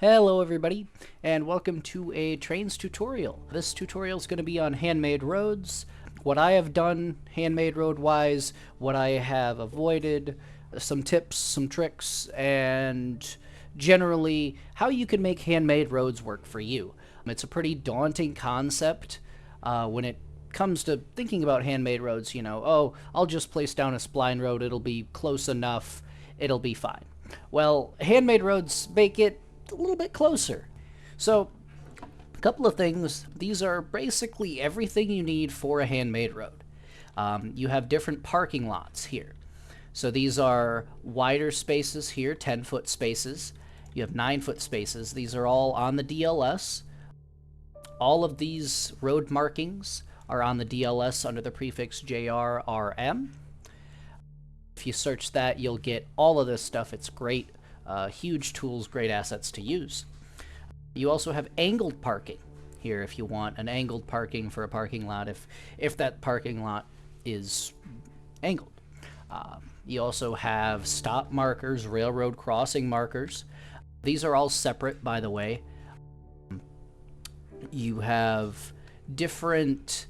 Hello everybody, and welcome to a Trainz tutorial. This tutorial is going to be on handmade roads, what I have done handmade road-wise, what I have avoided, some tips, some tricks, and generally how you can make handmade roads work for you. It's a pretty daunting concept when it comes to thinking about handmade roads. You know, oh, I'll just place down a spline road, it'll be close enough, it'll be fine. Well, handmade roads make it a little bit closer. So, a couple of things. These are basically everything you need for a handmade road. You have different parking lots here. So these are wider spaces here, 10-foot spaces. You have 9-foot spaces. These are all on the DLS. All of these road markings are on the DLS under the prefix JRRM. If you search that, you'll get all of this stuff. It's great. Huge tools, great assets to use. You also have angled parking here if you want an angled parking for a parking lot, if that parking lot is angled. You also have stop markers, railroad crossing markers. These are all separate, by the way. You have different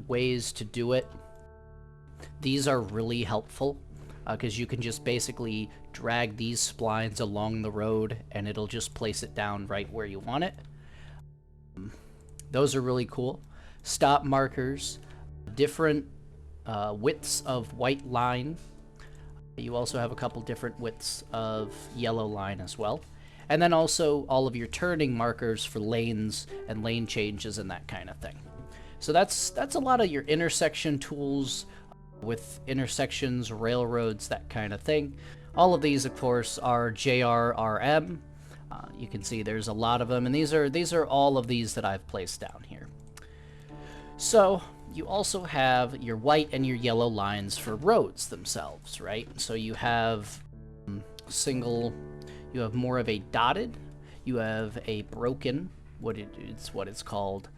ways to do it. These are really helpful because you can just basically drag these splines along the road and it'll just place it down right where you want it. Those are really cool. Stop markers, different widths of white line. You also have a couple different widths of yellow line as well. And then also all of your turning markers for lanes and lane changes and that kind of thing. So that's a lot of your intersection tools with intersections, railroads, that kind of thing. All of these, of course, are JRRM. You can see there's a lot of them, and these are all of these that I've placed down here. So you also have your white and your yellow lines for roads themselves, right? So you have you have more of a dotted, you have a broken, it's what it's called.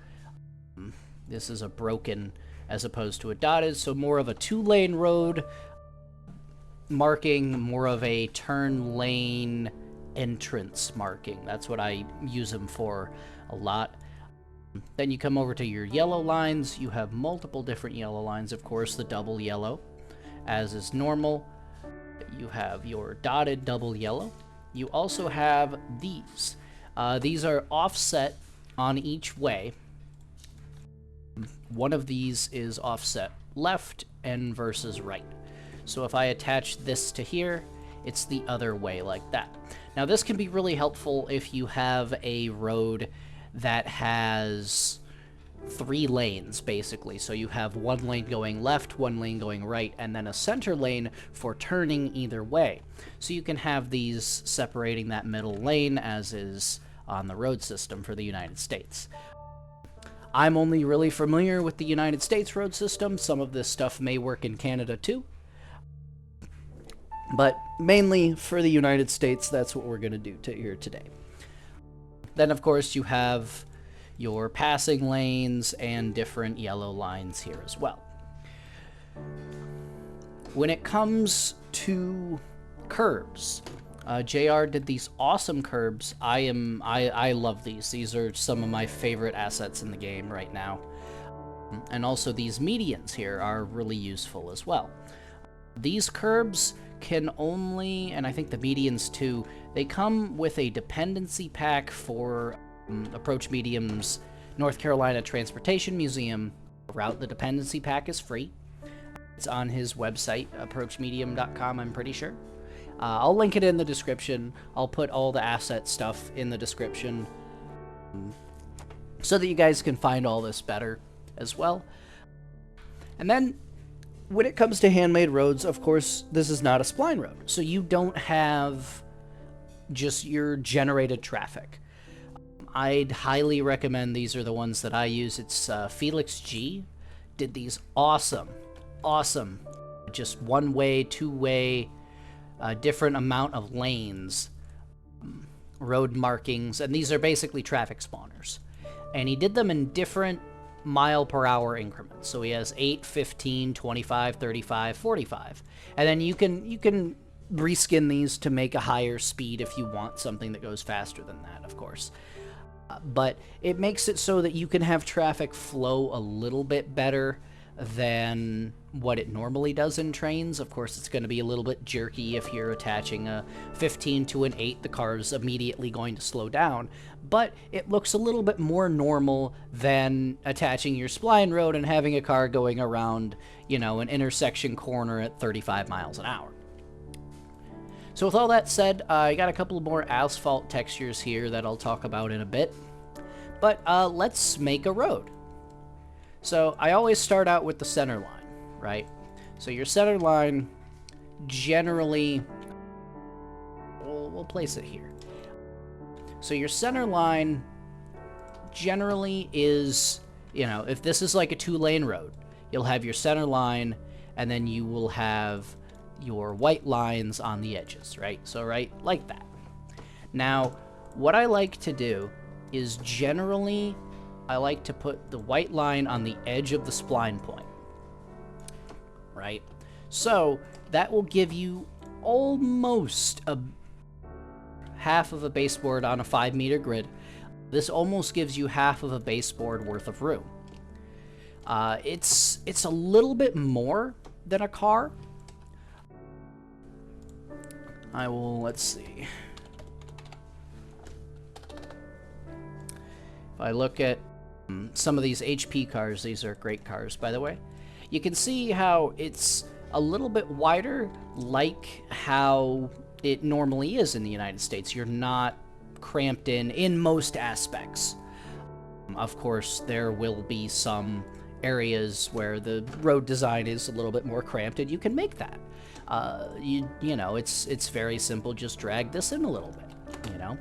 This is a broken as opposed to a dotted, so more of a 2-lane road marking, more of a turn lane entrance marking. That's what I use them for a lot. Then you come over to your yellow lines. You have multiple different yellow lines, of course, the double yellow, as is normal. You have your dotted double yellow. You also have these. These are offset on each way. One of these is offset left and versus right. So if I attach this to here, it's the other way like that. Now this can be really helpful if you have a road that has 3 lanes basically. So you have 1 lane going left, 1 lane going right, and then a center lane for turning either way. So you can have these separating that middle lane as is on the road system for the United States. I'm only really familiar with the United States road system. Some of this stuff may work in Canada too. But mainly for the United States, that's what we're going to do here today. Then, of course, you have your passing lanes and different yellow lines here as well. When it comes to curbs, JR did these awesome curbs. I love these. These are some of my favorite assets in the game right now. And also these medians here are really useful as well. These curbs can only, and I think the medians too, they come with a dependency pack for Approach Medium's North Carolina Transportation Museum route. The dependency pack is free. It's on his website, approachmedium.com, I'm pretty sure. I'll link it in the description. I'll put all the asset stuff in the description so that you guys can find all this better as well. And then when it comes to handmade roads, of course, this is not a spline road. So you don't have just your generated traffic. I'd highly recommend these are the ones that I use. It's Felix G. did these awesome, just 1-way, 2-way, different amount of lanes, road markings, and these are basically traffic spawners. And he did them in different mile-per-hour increments. So he has 8, 15, 25, 35, 45. And then you can reskin these to make a higher speed if you want something that goes faster than that, of course. But it makes it so that you can have traffic flow a little bit better than what it normally does in Trainz. Of course, it's going to be a little bit jerky if you're attaching a 15 to an 8. The car's immediately going to slow down. But it looks a little bit more normal than attaching your spline road and having a car going around, you know, an intersection corner at 35 miles an hour. So with all that said, I got a couple more asphalt textures here that I'll talk about in a bit. But let's make a road. So I always start out with the center line, right? So your center line, generally, we'll place it here. So your center line generally is, you know, if this is like a 2-lane road, you'll have your center line, and then you will have your white lines on the edges, right? So right like that. Now, what I like to do is generally I like to put the white line on the edge of the spline point, right? So that will give you almost a half of a baseboard on a 5-meter grid. This almost gives you half of a baseboard worth of room. It's a little bit more than a car. Let's see. If I look at some of these HP cars, these are great cars, by the way, you can see how it's a little bit wider, like how it normally is in the United States. You're not cramped in most aspects. Of course, there will be some areas where the road design is a little bit more cramped, and you can make that. You know, it's very simple. Just drag this in a little bit, you know.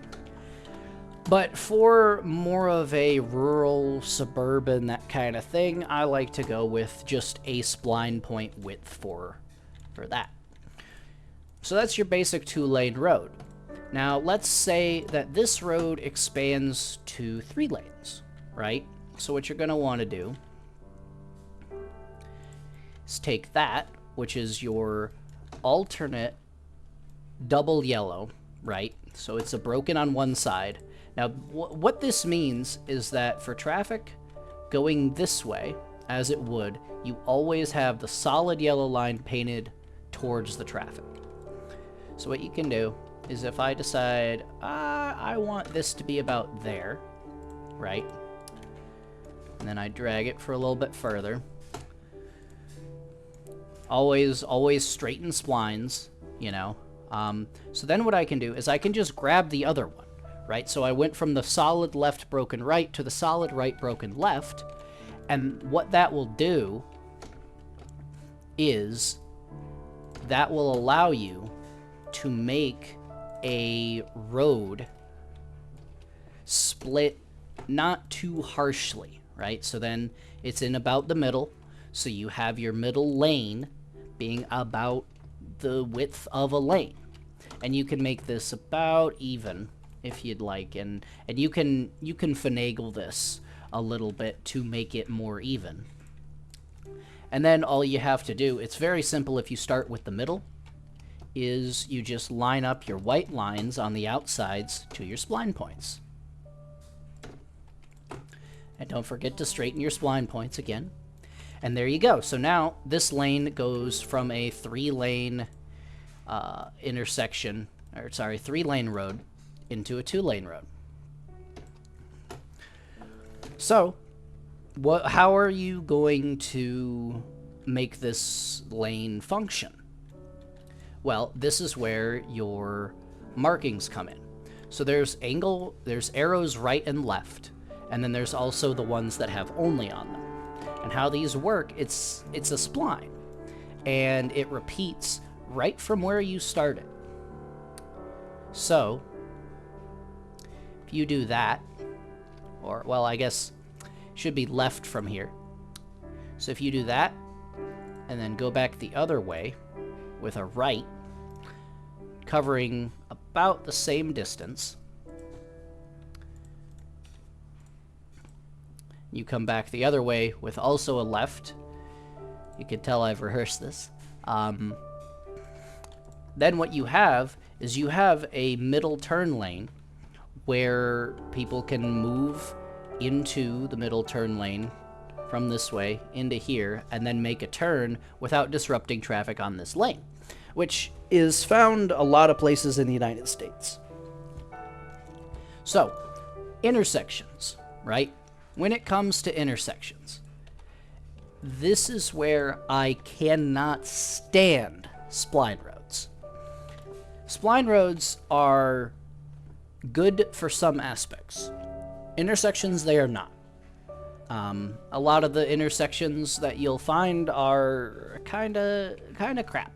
But for more of a rural, suburban, that kind of thing, I like to go with just a spline point width for that. So that's your basic 2-lane road. Now, let's say that this road expands to 3 lanes, right? So what you're going to want to do is take that, which is your alternate double yellow, right? So it's a broken on one side. Now, what this means is that for traffic going this way, as it would, you always have the solid yellow line painted towards the traffic. So what you can do is if I decide, I want this to be about there, right? And then I drag it for a little bit further. Always straighten splines, you know. So then what I can do is I can just grab the other one. Right, so I went from the solid left broken right to the solid right broken left, and what that will do is that will allow you to make a road split not too harshly, right? So then it's in about the middle, so you have your middle lane being about the width of a lane, and you can make this about even if you'd like, and you can finagle this a little bit to make it more even. And then all you have to do, it's very simple if you start with the middle, is you just line up your white lines on the outsides to your spline points. And don't forget to straighten your spline points again. And there you go. So now this lane goes from a 3-lane intersection, or sorry, 3-lane road into a 2-lane road. So, how are you going to make this lane function? Well, this is where your markings come in. So there's arrows right and left, and then there's also the ones that have only on them. And how these work, it's a spline, and it repeats right from where you started. So if you do that, or, well, I guess it should be left from here. So if you do that, and then go back the other way with a right, covering about the same distance, you come back the other way with also a left. You can tell I've rehearsed this. then what you have is you have a middle turn lane where people can move into the middle turn lane from this way into here and then make a turn without disrupting traffic on this lane, which is found a lot of places in the United States. So, intersections, right? When it comes to intersections, this is where I cannot stand spline roads. Spline roads are good for some aspects. Intersections, they are not. A lot of the intersections that you'll find are kind of crap.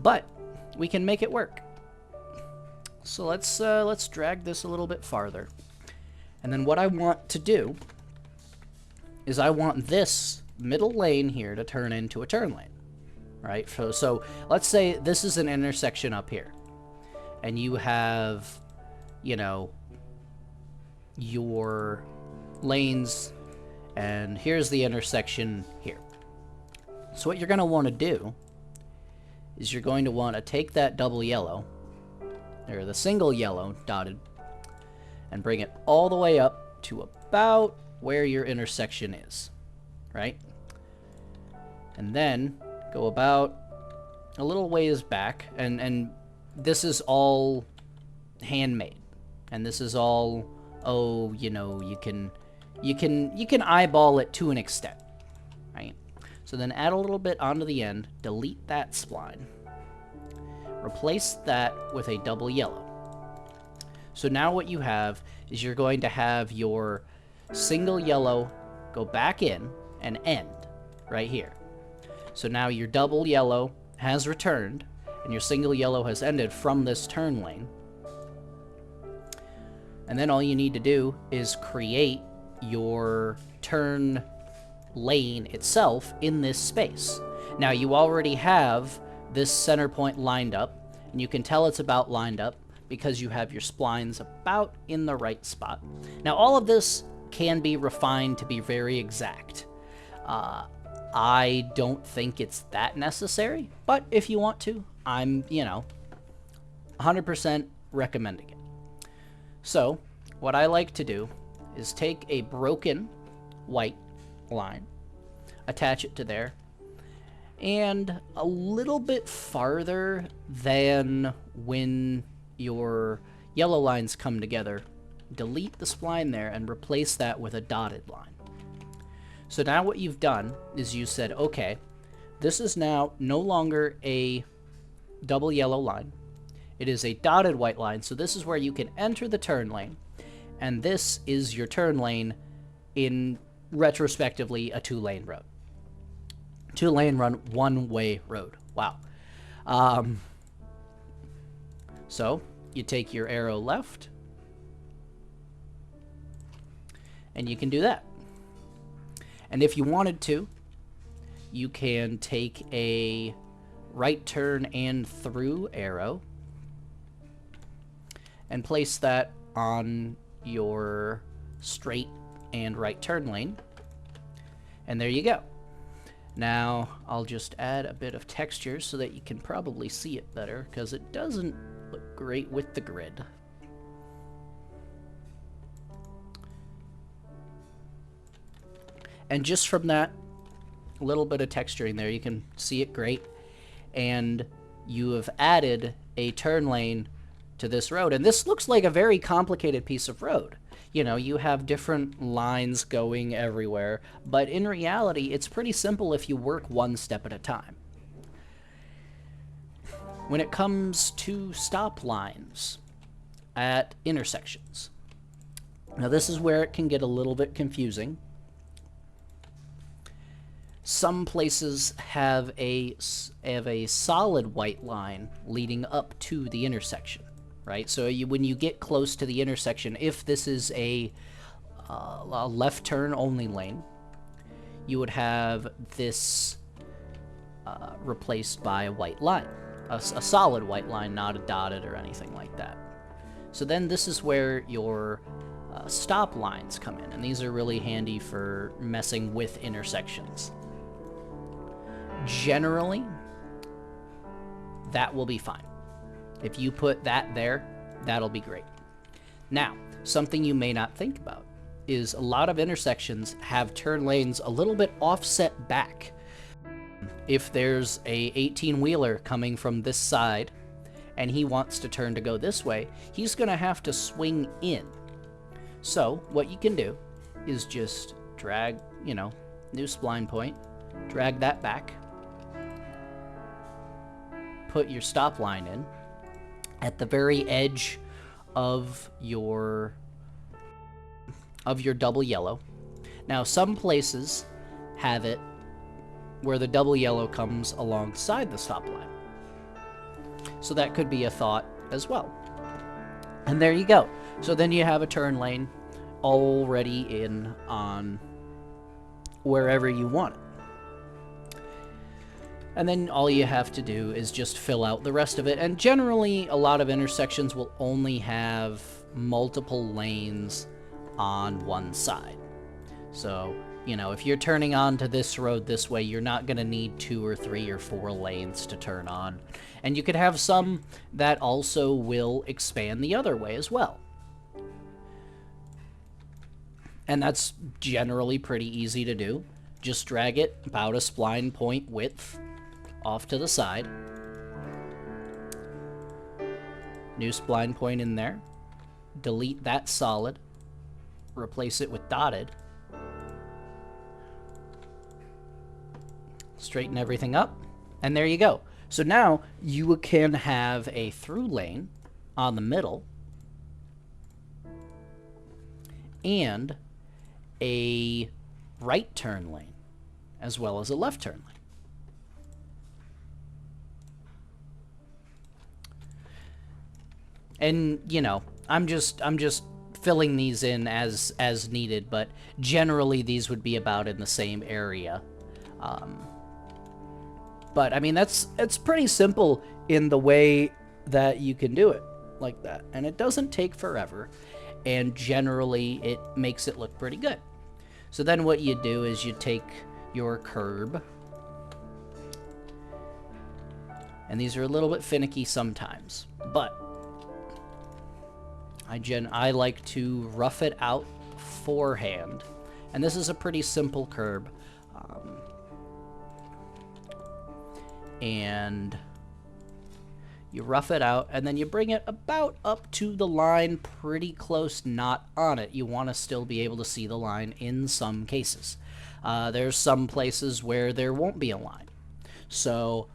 But we can make it work. So let's drag this a little bit farther. And then what I want to do is I want this middle lane here to turn into a turn lane, right? So let's say this is an intersection up here, and you have, you know, your lanes, and here's the intersection here. So what you're going to want to do is you're going to want to take that double yellow, or the single yellow dotted, and bring it all the way up to about where your intersection is, right? And then go about a little ways back, and this is all handmade, and this is all, oh, you know, you can eyeball it to an extent, right? So then add a little bit onto the end, delete that spline, replace that with a double yellow. So now what you have is you're going to have your single yellow go back in and end right here. So now your double yellow has returned, and your single yellow has ended from this turn lane. And then all you need to do is create your turn lane itself in this space. Now you already have this center point lined up, and you can tell it's about lined up because you have your splines about in the right spot. Now all of this can be refined to be very exact. I don't think it's that necessary, but if you want to, I'm, 100% recommending it. So, what I like to do is take a broken white line, attach it to there, and a little bit farther than when your yellow lines come together, delete the spline there and replace that with a dotted line. So now what you've done is you said, okay, this is now no longer a double yellow line. It is a dotted white line, so this is where you can enter the turn lane, and this is your turn lane in retrospectively a two-lane road. Two-lane run, one-way road. Wow. So you take your arrow left, and you can do that. And if you wanted to, you can take a right turn and through arrow and place that on your straight and right turn lane. And there you go. Now, I'll just add a bit of texture so that you can probably see it better, because it doesn't look great with the grid. And just from that little bit of texturing there, you can see it great. And you have added a turn lane to this road. And this looks like a very complicated piece of road. You have different lines going everywhere. But in reality, it's pretty simple if you work one step at a time. When it comes to stop lines at intersections, now this is where it can get a little bit confusing. Some places have a solid white line leading up to the intersection, right? So when you get close to the intersection, if this is a left turn only lane, you would have this replaced by a white line, a solid white line, not a dotted or anything like that. So then this is where your stop lines come in, and these are really handy for messing with intersections. Generally, that will be fine. If you put that there, that'll be great. Now, something you may not think about is a lot of intersections have turn lanes a little bit offset back. If there's a 18-wheeler coming from this side and he wants to turn to go this way, he's going to have to swing in. So what you can do is just drag, new spline point, drag that back, put your stop line in at the very edge of your double yellow. Now, some places have it where the double yellow comes alongside the stop line. So that could be a thought as well. And there you go. So then you have a turn lane already in on wherever you want it. And then all you have to do is just fill out the rest of it. And generally, a lot of intersections will only have multiple lanes on one side. So, if you're turning onto this road this way, you're not going to need 2 or 3 or 4 lanes to turn on. And you could have some that also will expand the other way as well. And that's generally pretty easy to do. Just drag it about a spline point width off to the side. New spline point in there. Delete that solid. Replace it with dotted. Straighten everything up. And there you go. So now you can have a through lane on the middle and a right turn lane as well as a left turn lane. And, I'm just filling these in as needed, but generally these would be about in the same area. But I mean, it's pretty simple in the way that you can do it like that. And it doesn't take forever. And generally it makes it look pretty good. So then what you do is you take your curb. And these are a little bit finicky sometimes, but I like to rough it out forehand. And this is a pretty simple curb. And you rough it out, and then you bring it about up to the line, pretty close, not on it. You want to still be able to see the line in some cases. There's some places where there won't be a line. So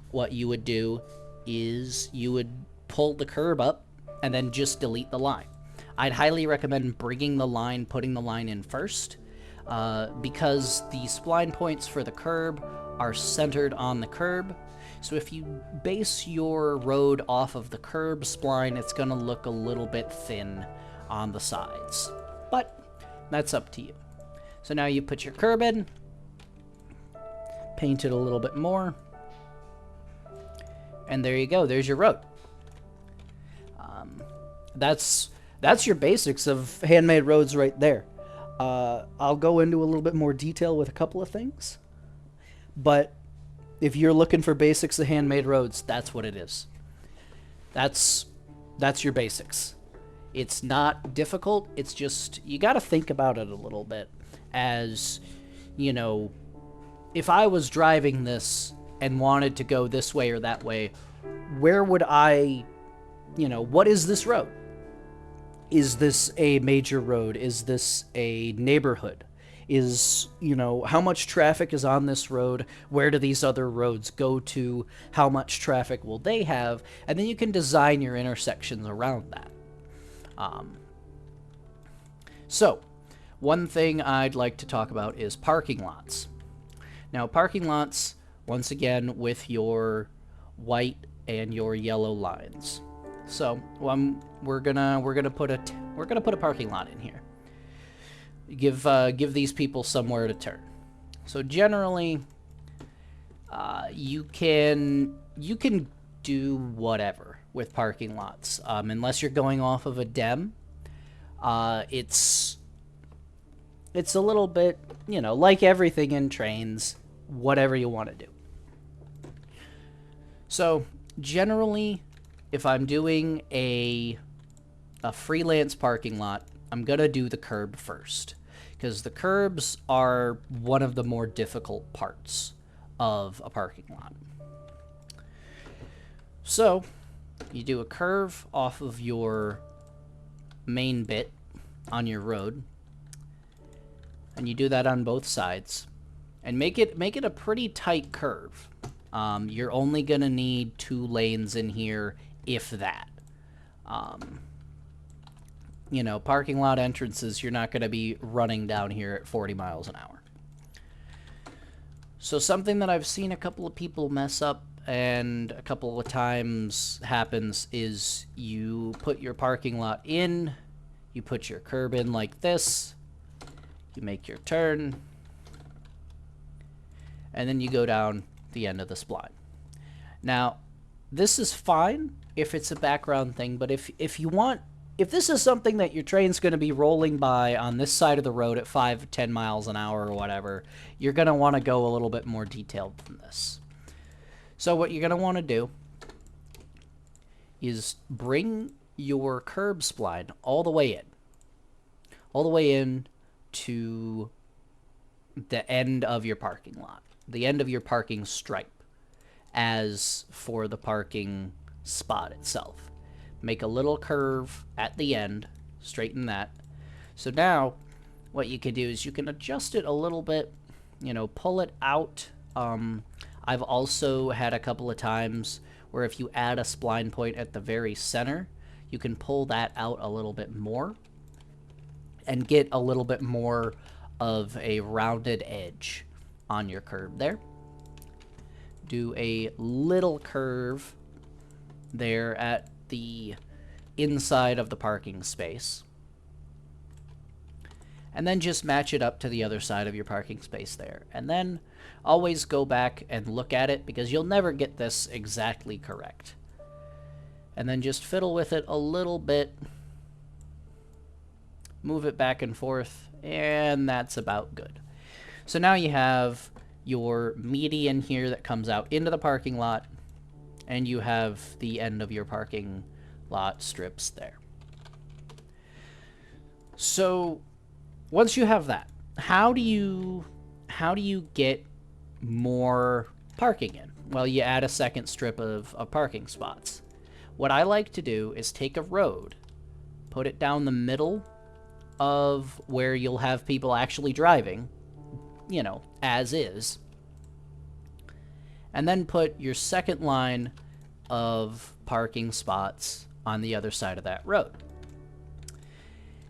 what you would do is you would pull the curb up and then just delete the line. I'd highly recommend putting the line in first, because the spline points for the curb are centered on the curb. So if you base your road off of the curb spline, it's going to look a little bit thin on the sides. But that's up to you. So now you put your curb in, paint it a little bit more, and there you go. There's your road. That's your basics of handmade roads right there. I'll go into a little bit more detail with a couple of things. But if you're looking for basics of handmade roads, that's what it is. That's your basics. It's not difficult. It's just, you got to think about it a little bit. As, if I was driving this and wanted to go this way or that way, where would I, what is this road? Is this a major road? Is this a neighborhood? Is, how much traffic is on this road? Where do these other roads go to? How much traffic will they have? And then you can design your intersections around that. So, one thing I'd like to talk about is parking lots. Now, parking lots, once again, with your white and your yellow lines. So, we're gonna put a parking lot in here. Give these people somewhere to turn. So generally, you can do whatever with parking lots, unless you're going off of a dem. It's a little bit, like everything in Trainz, whatever you want to do. So generally, if I'm doing a freelance parking lot, I'm gonna do the curb first, because the curbs are one of the more difficult parts of a parking lot. So you do a curve off of your main bit on your road, and you do that on both sides, and make it a pretty tight curve. You're only gonna need 2 lanes in here, if that. You know, parking lot entrances, you're not gonna be running down here at 40 miles an hour. So something that I've seen a couple of people mess up and a couple of times happens is you put your parking lot in, you put your curb in like this, you make your turn, and then you go down the end of the spline. Now, this is fine if it's a background thing, but if this is something that your train's going to be rolling by on this side of the road at 5 or 10 miles an hour or whatever, you're going to want to go a little bit more detailed than this. So what you're going to want to do is bring your curb spline all the way in to the end of your parking lot, the end of your parking stripe, as for the parking spot itself. Make a little curve at the end, straighten that. So now what you can do is you can adjust it a little bit, you know, pull it out. I've also had a couple of times where if you add a spline point at the very center, you can pull that out a little bit more and get a little bit more of a rounded edge on your curb there. Do a little curve there at the inside of the parking space, and then just match it up to the other side of your parking space there, and then always go back and look at it, because you'll never get this exactly correct, and then just fiddle with it a little bit, move it back and forth, and that's about good. So now you have your median here that comes out into the parking lot, and you have the end of your parking lot strips there. So once you have that, how do you get more parking in? Well, you add a second strip of parking spots. What I like to do is take a road, put it down the middle of where you'll have people actually driving, you know, as is, and then put your second line of parking spots on the other side of that road.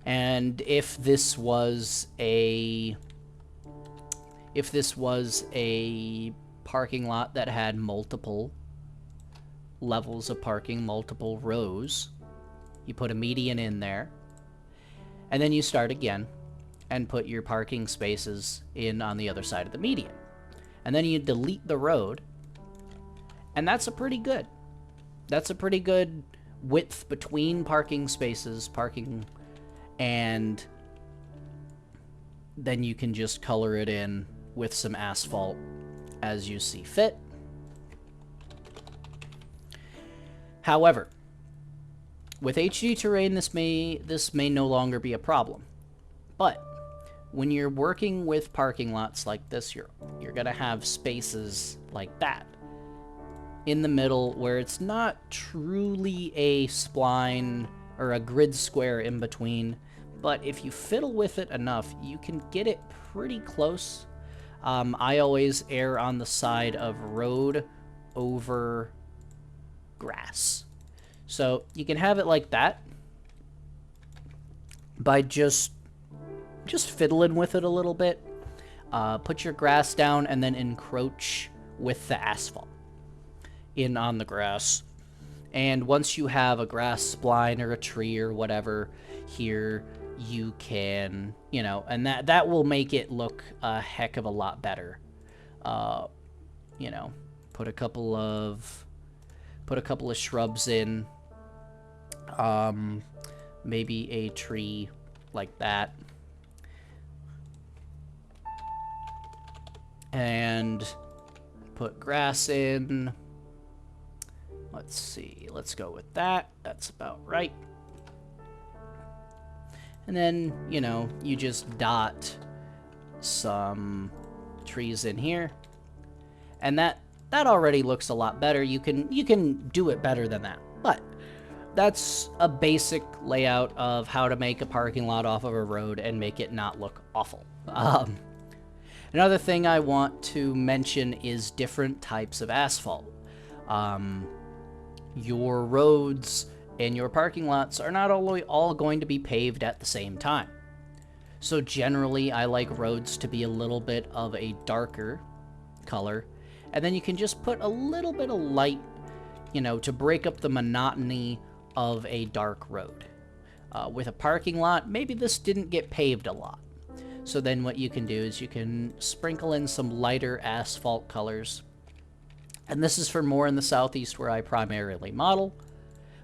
And if this was a parking lot that had multiple levels of parking, multiple rows, you put a median in there, and then you start again and put your parking spaces in on the other side of the median. And then you delete the road, and that's a pretty good width between parking spaces, and then you can just color it in with some asphalt as you see fit. However, with HD terrain, this may no longer be a problem. But when you're working with parking lots like this, you're gonna have spaces like that in the middle where it's not truly a spline or a grid square in between, but if you fiddle with it enough, you can get it pretty close. I always err on the side of road over grass. So you can have it like that by just fiddling with it a little bit. Put your grass down and then encroach with the asphalt in on the grass. And once you have a grass spline or a tree or whatever here, you can, you know, and that will make it look a heck of a lot better. You know, put a couple of shrubs in, maybe a tree like that, and put grass in, Let's see, let's go with that. That's about right. And then, you know, you just dot some trees in here. And that already looks a lot better. You can do it better than that. But that's a basic layout of how to make a parking lot off of a road and make it not look awful. Another thing I want to mention is different types of asphalt. Your roads and your parking lots are not all going to be paved at the same time. So generally, I like roads to be a little bit of a darker color, and then you can just put a little bit of light, you know, to break up the monotony of a dark road. With a parking lot, maybe this didn't get paved a lot. So then what you can do is you can sprinkle in some lighter asphalt colors. And this is for more in the southeast where I primarily model.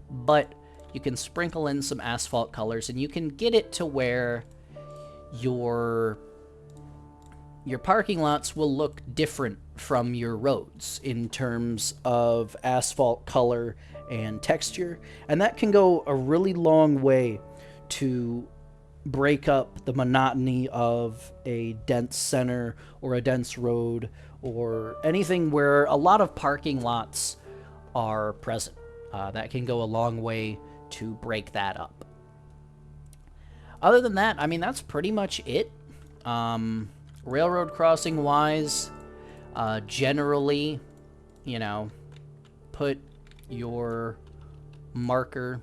But you can sprinkle in some asphalt colors and you can get it to where your parking lots will look different from your roads in terms of asphalt color and texture. And that can go a really long way to break up the monotony of a dense center or a dense road or anything where a lot of parking lots are present. That can go a long way to break that up. Other than that, I mean, that's pretty much it. Railroad crossing wise, generally, you know, put your marker,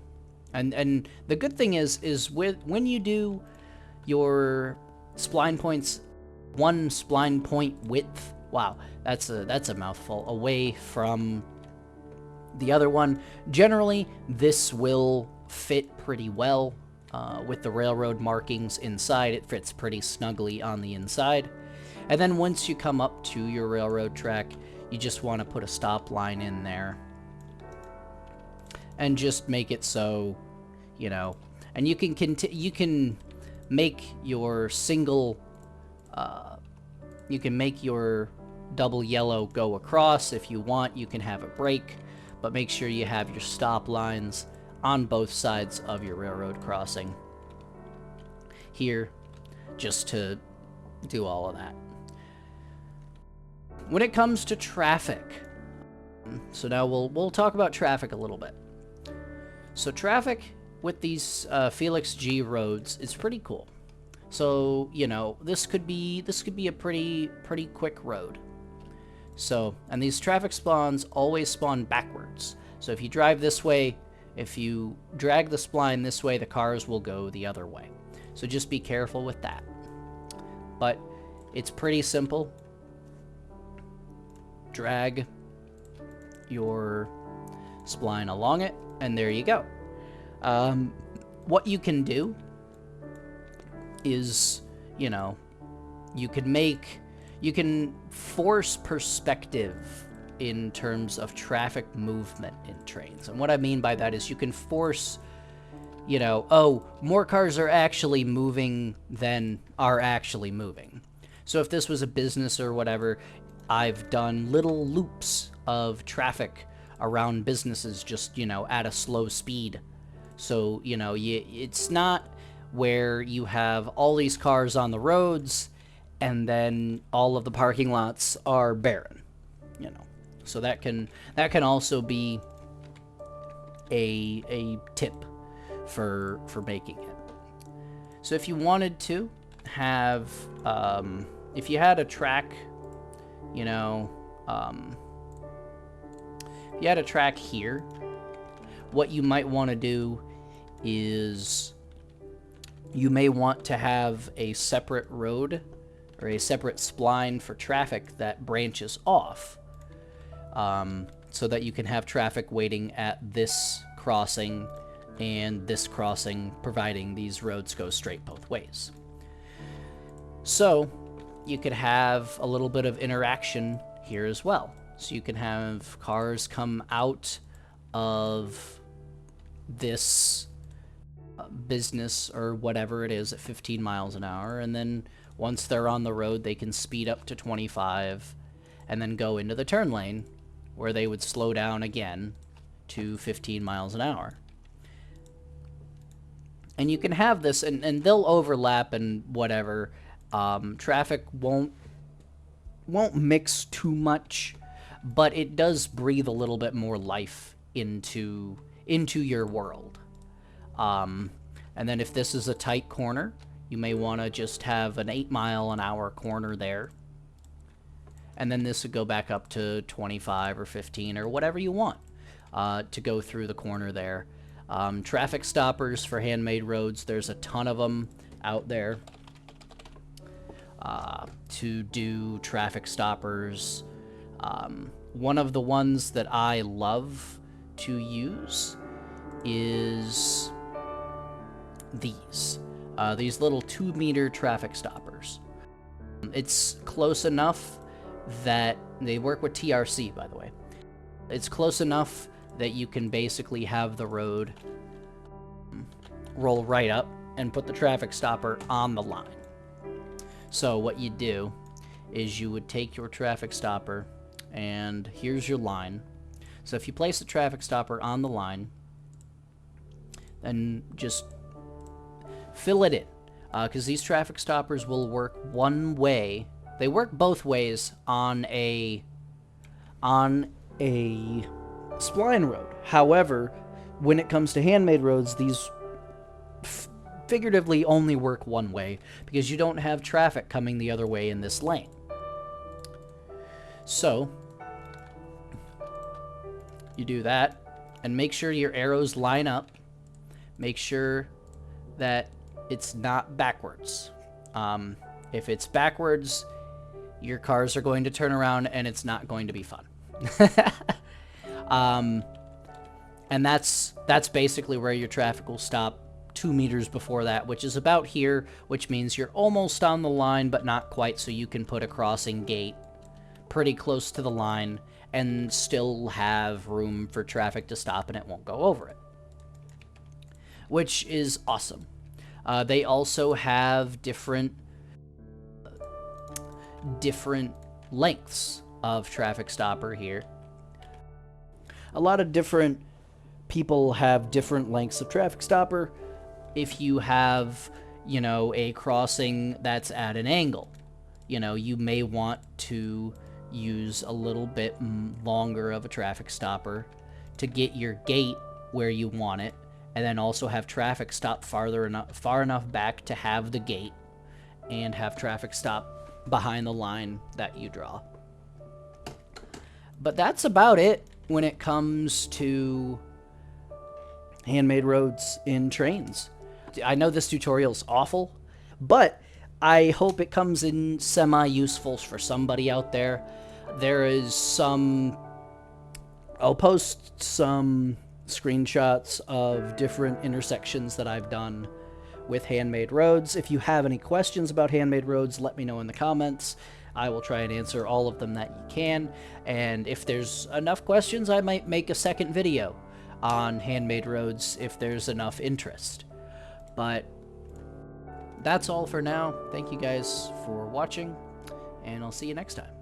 and the good thing is when you do your spline points, one spline point width, wow, that's a mouthful, away from the other one, generally this will fit pretty well. With the railroad markings inside, it fits pretty snugly on the inside. And then once you come up to your railroad track, you just want to put a stop line in there and just make it so, you know, and you can make your single you can make your double yellow go across if you want. You can have a break, but make sure you have your stop lines on both sides of your railroad crossing here, just to do all of that. When it comes to traffic, so now we'll talk about traffic a little bit. So traffic with these Felix G roads is pretty cool. So, you know, this could be a pretty quick road. So, and these traffic spawns always spawn backwards. So if you drive this way, if you drag the spline this way, the cars will go the other way. So just be careful with that. But it's pretty simple. Drag your spline along it, and there you go. What you can do is, you know, you can force perspective in terms of traffic movement in trains. And what I mean by that is you can force, you know, oh, more cars are actually moving than are actually moving. So if this was a business or whatever, I've done little loops of traffic around businesses just, you know, at a slow speed. So, you know, it's not where you have all these cars on the roads and then all of the parking lots are barren, you know. So that can also be a tip for making it. So if you wanted to have, if you had a track, you know, if you had a track here, what you might want to do is you may want to have a separate road or a separate spline for traffic that branches off. So that you can have traffic waiting at this crossing and this crossing, providing these roads go straight both ways. So you could have a little bit of interaction here as well. So you can have cars come out of this business or whatever it is at 15 miles an hour, and then once they're on the road, they can speed up to 25 and then go into the turn lane, where they would slow down again, to 15 miles an hour. And you can have this, and they'll overlap and whatever. Traffic won't mix too much, but it does breathe a little bit more life into your world. And then if this is a tight corner, you may want to just have an 8-mile-an-hour corner there. And then this would go back up to 25 or 15 or whatever you want to go through the corner there. Traffic stoppers for handmade roads, there's a ton of them out there to do traffic stoppers. One of the ones that I love to use is these little 2-meter traffic stoppers. It's close enough that they work with TRC, by the way. It's close enough that you can basically have the road roll right up and put the traffic stopper on the line. So what you do is you would take your traffic stopper, and here's your line. So if you place the traffic stopper on the line, then just fill it in, because these traffic stoppers will work one way. They work both ways on a spline road. However, when it comes to handmade roads, these figuratively only work one way because you don't have traffic coming the other way in this lane. So you do that and make sure your arrows line up. Make sure that it's not backwards. If it's backwards, your cars are going to turn around and it's not going to be fun. And that's basically where your traffic will stop 2 meters before that, which is about here, which means you're almost on the line, but not quite, so you can put a crossing gate pretty close to the line and still have room for traffic to stop and it won't go over it, which is awesome. They also have different lengths of traffic stopper here. A lot of different people have different lengths of traffic stopper. If you have, you know, a crossing that's at an angle, you know, you may want to use a little bit longer of a traffic stopper to get your gate where you want it, and then also have traffic stop far enough back to have the gate and have traffic stop behind the line that you draw. But that's about it when it comes to handmade roads in Trainz. I know this tutorial's awful, but I hope it comes in semi-useful for somebody out there. There is some... I'll post some screenshots of different intersections that I've done with handmade roads. If you have any questions about handmade roads, let me know in the comments. I will try and answer all of them that you can. And if there's enough questions, I might make a second video on handmade roads if there's enough interest. But that's all for now. Thank you guys for watching, and I'll see you next time.